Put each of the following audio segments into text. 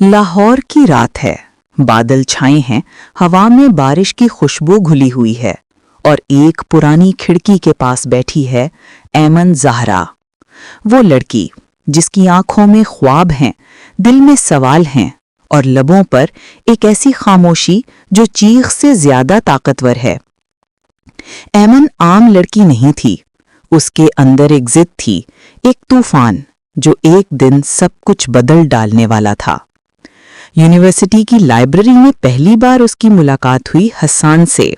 लाहौर की रात है, बादल छाए हैं, हवा में बारिश की खुशबू घुली हुई है और एक पुरानी खिड़की के पास बैठी है ऐमन ज़हरा। वो लड़की जिसकी आंखों में ख्वाब हैं, दिल में सवाल हैं और लबों पर एक ऐसी खामोशी जो चीख से ज्यादा ताकतवर है। ऐमन आम लड़की नहीं थी, उसके अंदर एक जिद थी, एक तूफान जो एक दिन सब कुछ बदल डालने वाला था। यूनिवर्सिटी की लाइब्रेरी में पहली बार उसकी मुलाकात हुई हसान से।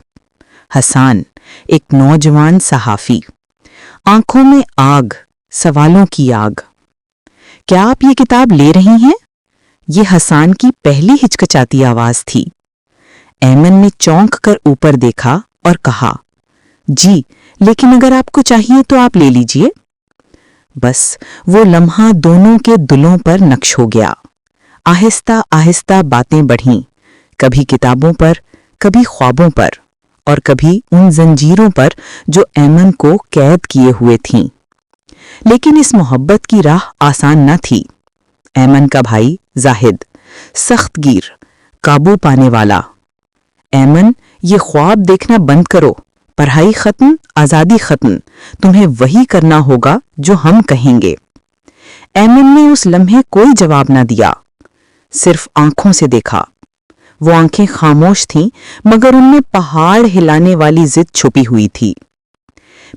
हसान एक नौजवान सहाफी, आंखों में आग, सवालों की आग। क्या आप ये किताब ले रही हैं? ये हसान की पहली हिचकिचाती आवाज थी। ऐमन ने चौंक कर ऊपर देखा और कहा, जी, लेकिन अगर आपको चाहिए तो आप ले लीजिए। बस वो लम्हा दोनों के दिलों पर नक्श हो गया। आहिस्ता आहिस्ता बातें बढ़ीं, कभी किताबों पर, कभी ख्वाबों पर और कभी उन जंजीरों पर जो ऐमन को कैद किए हुए थीं। लेकिन इस मोहब्बत की राह आसान न थी। ऐमन का भाई जाहिद, सख्तगीर, काबू पाने वाला। ऐमन, ये ख्वाब देखना बंद करो, पढ़ाई खत्म, आजादी खत्म, तुम्हें वही करना होगा जो हम कहेंगे। ऐमन ने उस लम्हे कोई जवाब न दिया, सिर्फ आंखों से देखा। वो आंखें खामोश थीं, मगर उनमें पहाड़ हिलाने वाली जिद छुपी हुई थी।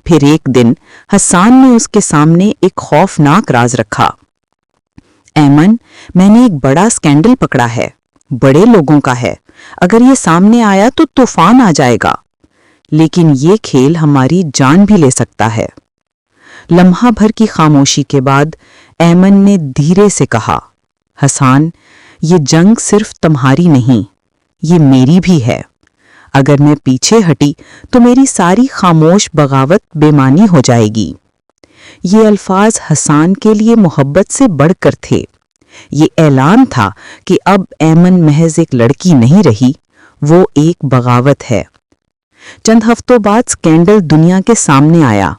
फिर एक दिन हसान ने उसके सामने एक खौफनाक राज रखा। ऐमन, मैंने एक बड़ा स्कैंडल पकड़ा है, बड़े लोगों का है। अगर ये सामने आया तो तूफान आ जाएगा, लेकिन ये खेल हमारी जान भी ले सकता है। लम्हा भर की खामोशी के बाद ऐमन ने धीरे से कहा, हसान, ये जंग सिर्फ तुम्हारी नहीं, ये मेरी भी है। अगर मैं पीछे हटी तो मेरी सारी खामोश बगावत बेमानी हो जाएगी। ये अल्फाज हसान के लिए मोहब्बत से बढ़कर थे। ये ऐलान था कि अब ऐमन महज एक लड़की नहीं रही, वो एक बगावत है। चंद हफ्तों बाद स्कैंडल दुनिया के सामने आया।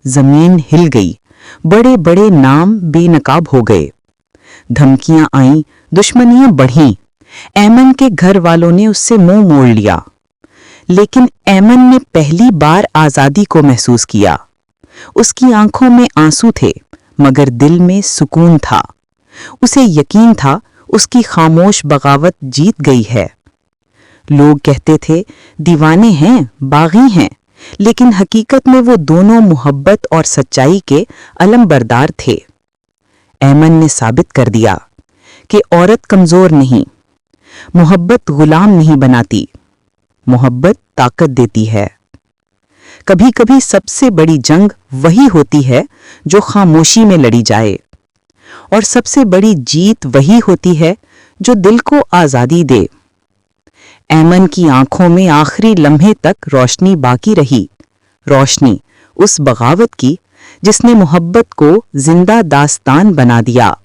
जमीन हिल गई, बड़े बड़े नाम बेनकाब हो गए, धमकियां आईं, दुश्मनियां बढ़ीं। ऐमन के घर वालों ने उससे मुंह मोड़ लिया, लेकिन ऐमन ने पहली बार आजादी को महसूस किया। उसकी आंखों में आंसू थे, मगर दिल में सुकून था। उसे यकीन था उसकी खामोश बगावत जीत गई है। लोग कहते थे दीवाने हैं, बागी हैं, लेकिन हकीकत में वो दोनों मोहब्बत और सच्चाई के अलमबरदार थे। ऐमन ने साबित कर दिया कि औरत कमजोर नहीं, मोहब्बत गुलाम नहीं बनाती, मोहब्बत ताकत देती है। कभी कभी सबसे बड़ी जंग वही होती है जो खामोशी में लड़ी जाए, और सबसे बड़ी जीत वही होती है जो दिल को आजादी दे। ऐमन की आंखों में आखिरी लम्हे तक रोशनी बाकी रही, रोशनी उस बगावत की जिसने मोहब्बत को जिंदा दास्तान बना दिया।